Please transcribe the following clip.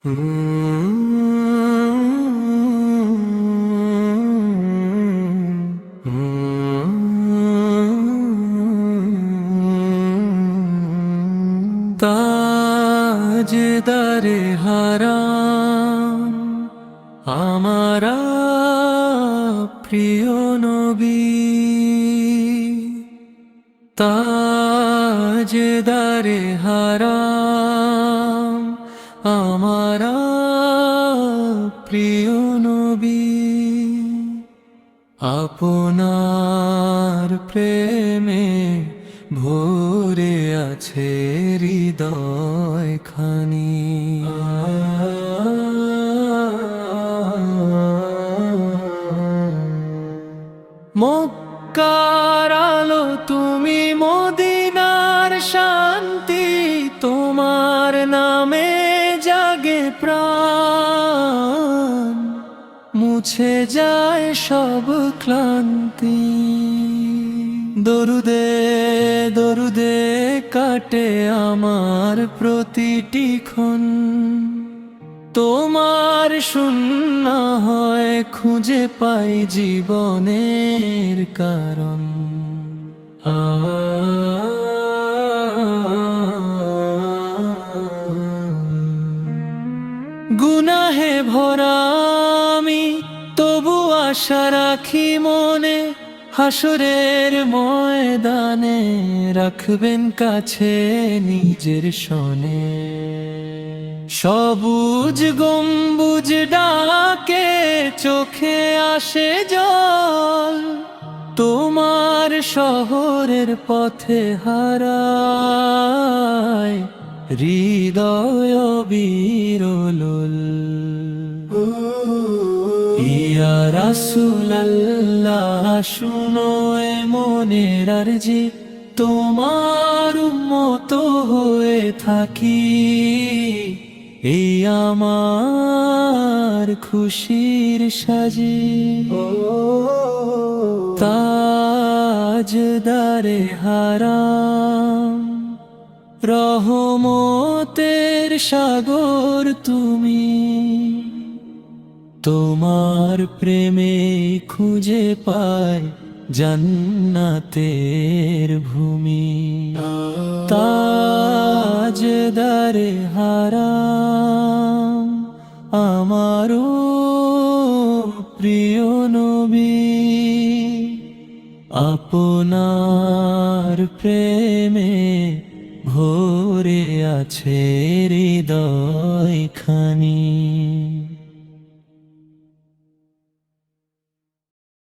তাজদারে হারাম আমারা প্রিয় নবী, তাজদারে হারাম আমারা প্রিয় নবী। আপনার প্রেমে ভরে আছে হৃদয় খানি। মক্কার আলো তুমি, মদিনার শান্তি, তোমার নামে জাগে প্রাণ, মুছে যায় সব ক্লান্তি। দরুদে দরুদে কাটে আমার প্রতিটি ক্ষণ, তোমার শূন্য হয় খুঁজে পাই জীবনের কারণ। গুনাহে ভরা আমি তবু আশা রাখি মনে, হাসরের ময়দানে রাখবেন কাছে নিজের শোনে। সবুজ গম্বুজ ডাকে চোখে আসে জল, তোমার শহরের পথে হারায় হৃদয় বিরলুল। ইয়া রাসূলুল্লাহ শুনো এ মনের আরজি, তোমার উম্মত হয়ে থাকি, এই আমার খুশির সাজি। তাজদারে হারাম রহমতের সাগর তুমি, তোমার প্রেমে খুঁজে পায় জান্নাতের ভূমি। তাজদারে হারাম আমারও প্রিয় নবী, আপনার প্রেমে ভরে আছে হৃদয় খানি।